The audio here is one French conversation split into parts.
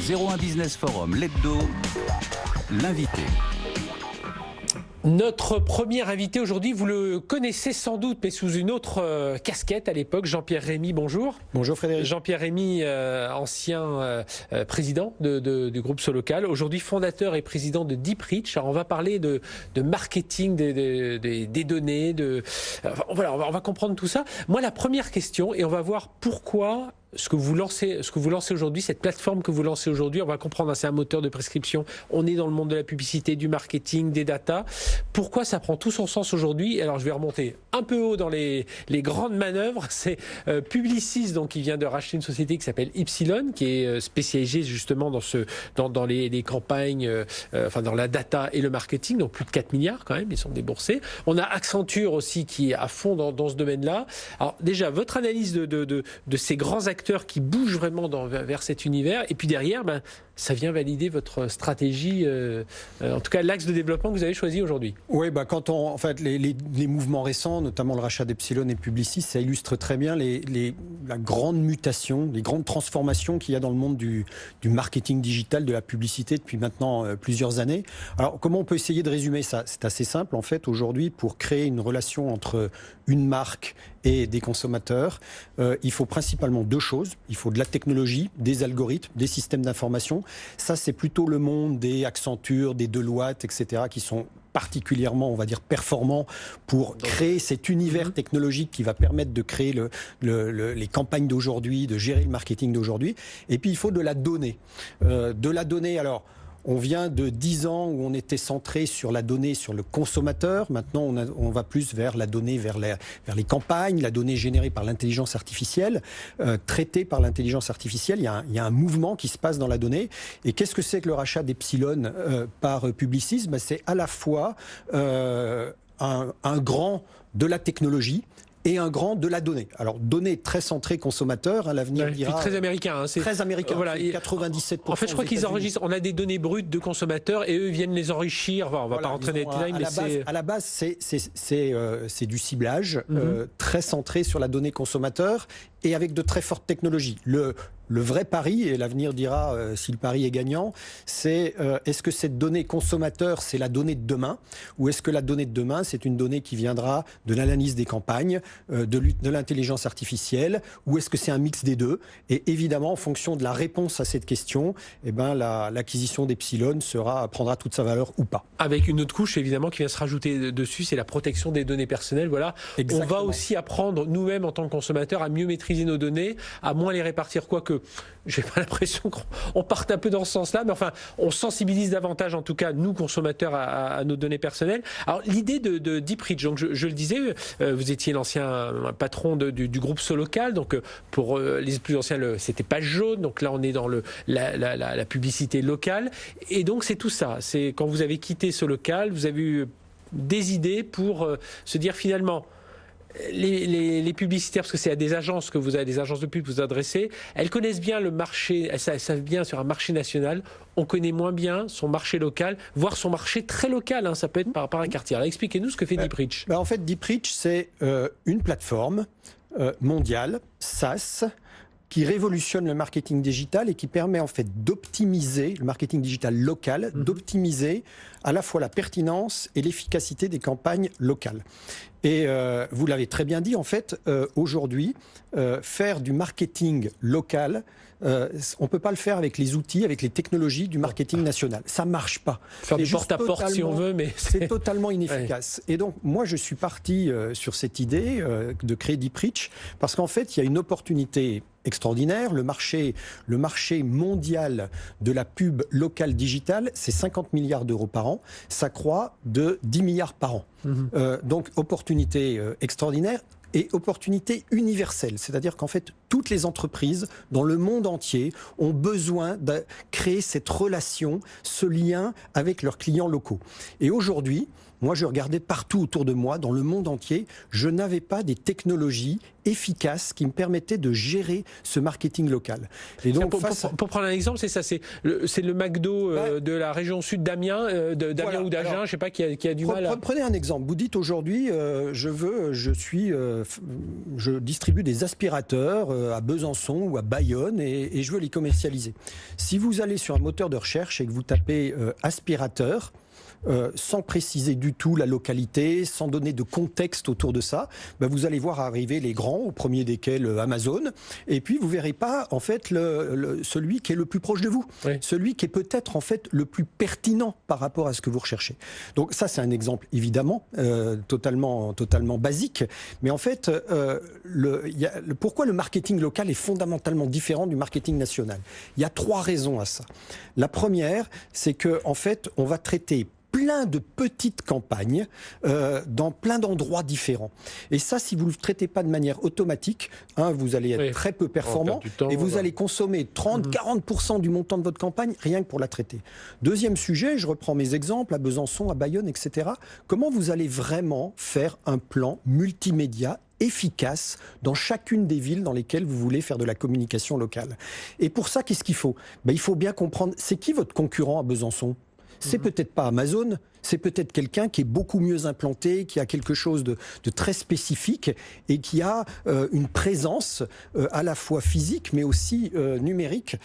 01 Business Forum, l'hebdo, l'invité. Notre premier invité aujourd'hui, vous le connaissez sans doute, mais sous une autre casquette à l'époque, Jean-Pierre Rémy, bonjour. Bonjour Frédéric. Jean-Pierre Rémy, ancien président du groupe Solocal, aujourd'hui fondateur et président de Deeprich. Alors on va parler de marketing des données, voilà, on va comprendre tout ça. Moi, la première question, et on va voir pourquoi ce que vous lancez aujourd'hui, cette plateforme que vous lancez aujourd'hui, on va comprendre, c'est un moteur de prescription. On est dans le monde de la publicité, du marketing, des data. Pourquoi ça prend tout son sens aujourd'hui? Alors je vais remonter un peu haut dans les grandes manœuvres. C'est Publicis, donc qui vient de racheter une société qui s'appelle Ipsilon, qui est spécialisée justement dans les campagnes, dans la data et le marketing, donc plus de 4 milliards quand même, ils sont déboursés. On a Accenture aussi qui est à fond dans ce domaine-là. Alors déjà, votre analyse de ces grands acteurs qui bougent vraiment vers cet univers, et puis derrière, ça vient valider votre stratégie, en tout cas l'axe de développement que vous avez choisi aujourd'hui. Oui, quand les mouvements récents, notamment le rachat d'Epsilon et Publicis, ça illustre très bien la grande mutation, les grandes transformations qu'il y a dans le monde du marketing digital, de la publicité depuis maintenant plusieurs années. Alors comment on peut essayer de résumer ça? C'est assez simple en fait aujourd'hui. Pour créer une relation entre une marque et des consommateurs, il faut principalement deux choses. Il faut de la technologie, des algorithmes, des systèmes d'information. Ça, c'est plutôt le monde des Accenture, des Deloitte, etc., qui sont particulièrement, on va dire, performants pour créer cet univers technologique qui va permettre de créer les campagnes d'aujourd'hui, de gérer le marketing d'aujourd'hui. Et puis, il faut de la donnée. Alors, on vient de 10 ans où on était centré sur la donnée, sur le consommateur. Maintenant, on va plus vers la donnée, vers les campagnes, la donnée générée par l'intelligence artificielle, traitée par l'intelligence artificielle. Il y a un mouvement qui se passe dans la donnée. Et qu'est-ce que c'est que le rachat d'Epsilon par Publicis? C'est à la fois un grand de la technologie et un grand de la donnée. Alors, données très centrées consommateurs, l'avenir dira... Très américain. C'est très américain, voilà, 97%. En fait, je crois qu'ils enregistrent, on a des données brutes de consommateurs et eux viennent les enrichir. On va pas rentrer dans les détails, mais à la base, c'est du ciblage très centré sur la donnée consommateur et avec de très fortes technologies. Le vrai pari, et l'avenir dira si le pari est gagnant, c'est est-ce que cette donnée consommateur, c'est la donnée de demain, ou est-ce que la donnée de demain, c'est une donnée qui viendra de l'analyse des campagnes, de l'intelligence artificielle, ou est-ce que c'est un mix des deux? Et évidemment, en fonction de la réponse à cette question, l'acquisition d'Epsilon prendra toute sa valeur ou pas. Avec une autre couche, évidemment, qui vient se rajouter dessus, c'est la protection des données personnelles. Voilà. Exactement. On va aussi apprendre, nous-mêmes, en tant que consommateurs, à mieux maîtriser nos données, à moins les répartir, quoique j'ai pas l'impression qu'on parte un peu dans ce sens-là, mais enfin, on sensibilise davantage, en tout cas, nous, consommateurs, à nos données personnelles. Alors, l'idée de Deeprich, donc je le disais, vous étiez l'ancien patron du groupe Solocal, donc pour les plus anciens, c'était Page Jaune, donc là, on est dans la publicité locale, et donc c'est tout ça. C'est quand vous avez quitté Solocal, vous avez eu des idées pour se dire finalement, les publicitaires, parce que c'est à des agences que vous avez, des agences de pub que vous adressez, elles connaissent bien le marché, elles savent bien sur un marché national, on connaît moins bien son marché local, voire son marché très local, ça peut être par rapport à un quartier. Alors expliquez-nous ce que fait Deeprich. En fait, Deeprich, c'est une plateforme mondiale, SaaS, qui révolutionne le marketing digital et qui permet en fait d'optimiser le marketing digital local, d'optimiser à la fois la pertinence et l'efficacité des campagnes locales. Et vous l'avez très bien dit, en fait, aujourd'hui, faire du marketing local, on ne peut pas le faire avec les outils, avec les technologies du marketing national. Ça ne marche pas. Faire du porte-à-porte si on veut, mais c'est totalement inefficace. Ouais. Et donc, moi, je suis parti sur cette idée de créer Deeprich parce qu'en fait, il y a une opportunité extraordinaire. Le marché mondial de la pub locale digitale, c'est 50 milliards d'euros par an. Ça croît de 10 milliards par an. Donc, opportunité extraordinaire. Et opportunité universelle, c'est-à-dire qu'en fait, toutes les entreprises dans le monde entier ont besoin de créer cette relation, ce lien avec leurs clients locaux. Et aujourd'hui, moi je regardais partout autour de moi, dans le monde entier, je n'avais pas des technologies efficaces qui me permettaient de gérer ce marketing local. Et donc, pour prendre un exemple, c'est ça, c'est le McDo de la région sud d'Amiens, voilà, ou d'Agen, je ne sais pas, qui a du mal à... Prenez un exemple. Vous dites aujourd'hui, je distribue des aspirateurs à Besançon ou à Bayonne et je veux les commercialiser. Si vous allez sur un moteur de recherche et que vous tapez aspirateur, sans préciser du tout la localité, sans donner de contexte autour de ça, vous allez voir arriver les grands, au premier desquels Amazon, et puis vous verrez pas en fait celui qui est le plus proche de vous, oui. Celui qui est peut-être en fait le plus pertinent par rapport à ce que vous recherchez. Donc ça c'est un exemple évidemment totalement basique, mais en fait pourquoi le marketing local est fondamentalement différent du marketing national? Il y a 3 raisons à ça. La première, c'est que en fait on va traiter plein de petites campagnes dans plein d'endroits différents. Et ça, si vous ne le traitez pas de manière automatique, vous allez être très peu performant et vous allez consommer 30-40% du montant de votre campagne rien que pour la traiter. Deuxième sujet, je reprends mes exemples à Besançon, à Bayonne, etc. Comment vous allez vraiment faire un plan multimédia efficace dans chacune des villes dans lesquelles vous voulez faire de la communication locale? Et pour ça, qu'est-ce qu'il faut? Il faut bien comprendre, c'est qui votre concurrent à Besançon? C'est peut-être pas Amazon, c'est peut-être quelqu'un qui est beaucoup mieux implanté, qui a quelque chose de très spécifique et qui a une présence à la fois physique mais aussi numérique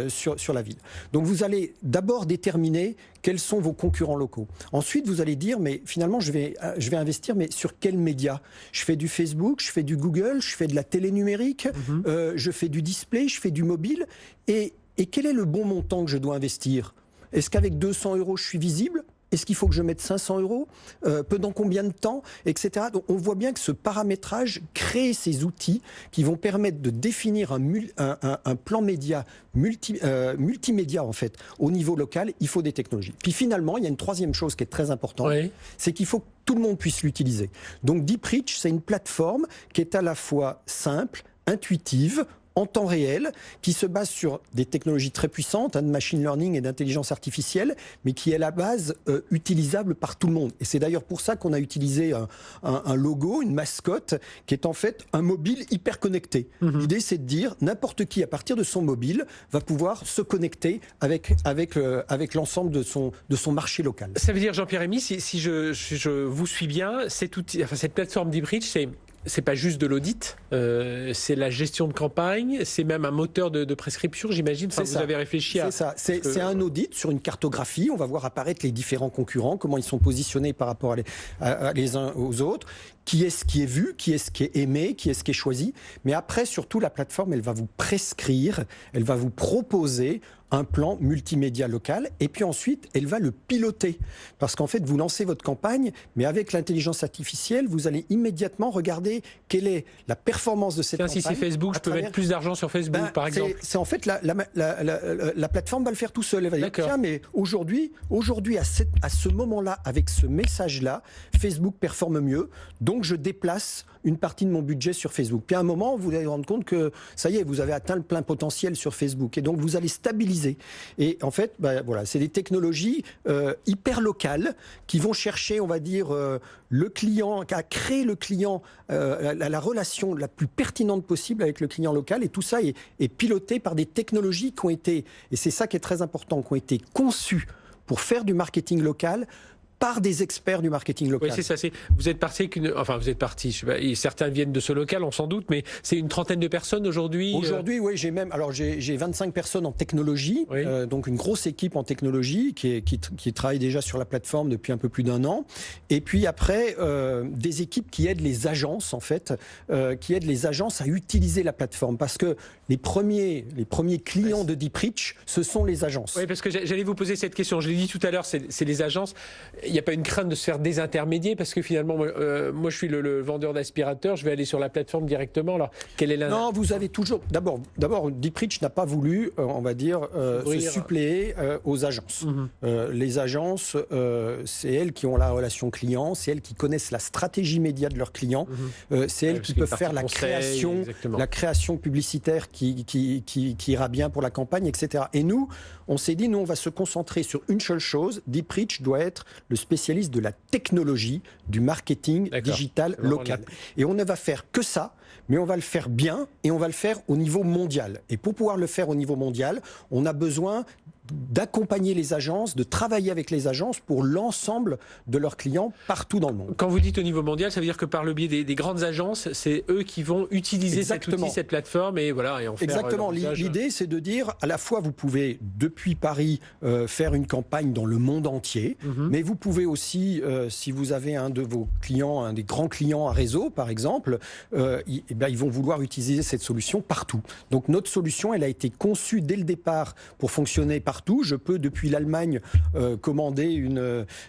sur la ville. Donc vous allez d'abord déterminer quels sont vos concurrents locaux. Ensuite, vous allez dire, mais finalement, je vais investir, mais sur quels médias? Je fais du Facebook, je fais du Google, je fais de la télé numérique, je fais du display, je fais du mobile. Et quel est le bon montant que je dois investir? Est-ce qu'avec 200 €, je suis visible? Est-ce qu'il faut que je mette 500 €? Pendant combien de temps? Etc. Donc on voit bien que ce paramétrage crée ces outils qui vont permettre de définir un plan média multimédia en fait au niveau local. Il faut des technologies. Puis finalement, il y a une troisième chose qui est très importante, c'est qu'il faut que tout le monde puisse l'utiliser. Donc DeepReach, c'est une plateforme qui est à la fois simple, intuitive, en temps réel, qui se base sur des technologies très puissantes, de machine learning et d'intelligence artificielle, mais qui est à la base utilisable par tout le monde. Et c'est d'ailleurs pour ça qu'on a utilisé un logo, une mascotte, qui est en fait un mobile hyper connecté. L'idée, c'est de dire n'importe qui, à partir de son mobile, va pouvoir se connecter avec l'ensemble de son marché local. Ça veut dire, Jean-Pierre Rémy, si je vous suis bien, cette plateforme DeepReach, c'est pas juste de l'audit, c'est la gestion de campagne, c'est même un moteur de prescription, j'imagine. Vous avez réfléchi à... C'est un audit sur une cartographie. On va voir apparaître les différents concurrents, comment ils sont positionnés par rapport les uns aux autres. Qui est-ce qui est vu, qui est-ce qui est aimé, qui est-ce qui est choisi. Mais après, surtout, la plateforme, elle va vous prescrire, elle va vous proposer un plan multimédia local, et puis ensuite, elle va le piloter. Parce qu'en fait, vous lancez votre campagne, mais avec l'intelligence artificielle, vous allez immédiatement regarder quelle est la performance de cette campagne. Si c'est Facebook, je peux mettre plus d'argent sur Facebook, par exemple. C'est en fait, la plateforme va le faire tout seul. Elle va dire, tiens, mais aujourd'hui, à ce moment-là, avec ce message-là, Facebook performe mieux, donc je déplace une partie de mon budget sur Facebook. Puis à un moment, vous allez vous rendre compte que ça y est, vous avez atteint le plein potentiel sur Facebook. Et donc, vous allez stabiliser. Et en fait, voilà, c'est des technologies hyper locales qui vont chercher, on va dire, le client, à créer le client, la relation la plus pertinente possible avec le client local. Et tout ça est piloté par des technologies qui ont été, et c'est ça qui est très important, qui ont été conçues pour faire du marketing local par des experts du marketing local. Oui, c'est ça. Vous êtes parti, certains viennent de ce local, on s'en doute, mais c'est une trentaine de personnes aujourd'hui. Aujourd'hui, oui, j'ai 25 personnes en technologie, donc une grosse équipe en technologie qui travaille déjà sur la plateforme depuis un peu plus d'1 an. Et puis après, des équipes qui aident les agences, en fait, à utiliser la plateforme, parce que les premiers clients de DeepReach, ce sont les agences. Oui, parce que j'allais vous poser cette question. Je l'ai dit tout à l'heure, c'est les agences. Il n'y a pas une crainte de se faire désintermédier, parce que finalement, moi je suis le vendeur d'aspirateurs, je vais aller sur la plateforme directement. Alors, quelle est Non, vous avez toujours... D'abord, DeepReach n'a pas voulu, on va dire, se suppléer aux agences. Les agences, c'est elles qui ont la relation client, c'est elles qui connaissent la stratégie média de leurs clients, c'est elles qui peuvent faire la création publicitaire qui ira bien pour la campagne, etc. Et nous, on s'est dit, on va se concentrer sur une seule chose. DeepReach doit être le spécialiste de la technologie du marketing digital local. Et on ne va faire que ça, mais on va le faire bien et on va le faire au niveau mondial. Et pour pouvoir le faire au niveau mondial, on a besoin d'accompagner les agences, de travailler avec les agences pour l'ensemble de leurs clients partout dans le monde. Quand vous dites au niveau mondial, ça veut dire que par le biais des grandes agences, c'est eux qui vont utiliser cet outil, cette plateforme et voilà, et en faire. Exactement. L'idée, c'est de dire, à la fois, vous pouvez, depuis Paris, faire une campagne dans le monde entier, mais vous pouvez aussi, si vous avez un de vos clients, un des grands clients à réseau, par exemple, ils vont vouloir utiliser cette solution partout. Donc notre solution, elle a été conçue dès le départ pour fonctionner partout. Je peux, depuis l'Allemagne, commander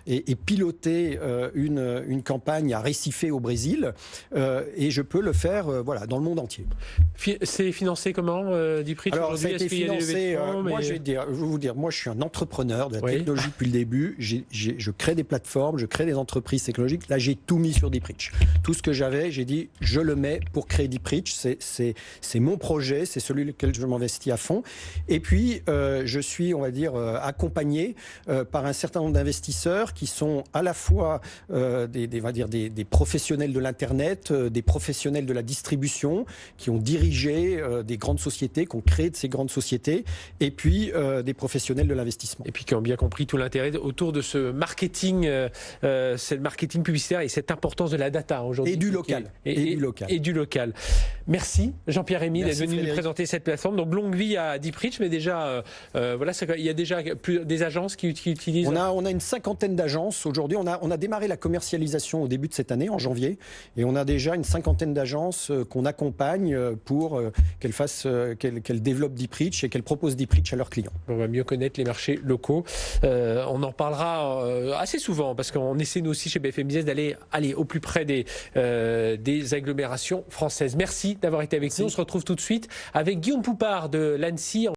et piloter une campagne à Recife au Brésil, et je peux le faire dans le monde entier. C'est financé comment, Dipritch? Alors, ça a été financé, moi, je vais vous dire, moi, je suis un entrepreneur de la technologie depuis le début. Je crée des plateformes, je crée des entreprises technologiques. Là, j'ai tout mis sur Dipritch. Tout ce que j'avais, j'ai dit, je le mets pour créer Dipritch. C'est mon projet, c'est celui lequel je m'investis à fond. Et puis, je suis, on va dire, accompagné par un certain nombre d'investisseurs qui sont à la fois des professionnels de l'Internet, des professionnels de la distribution, qui ont dirigé des grandes sociétés, qui ont créé de ces grandes sociétés, et puis des professionnels de l'investissement. Et puis qui ont bien compris tout l'intérêt autour de ce marketing, publicitaire et cette importance de la data aujourd'hui. Et du local. Et du local. Merci Jean-Pierre Rémy d'être venu nous présenter cette plateforme. Donc longue vie à Dipritch, mais déjà, il y a déjà des agences qui utilisent. On a une cinquantaine d'agences aujourd'hui. On a démarré la commercialisation au début de cette année, en janvier, et on a déjà une cinquantaine d'agences qu'on accompagne pour qu'elles développent Dipritch et qu'elles proposent Dipritch à leurs clients. On va mieux connaître les marchés locaux. On en parlera assez souvent parce qu'on essaie nous aussi chez BFM Business d'aller au plus près des agglomérations françaises. Merci d'avoir été avec nous. On se retrouve tout de suite avec Guillaume Poupard de l'Annecy.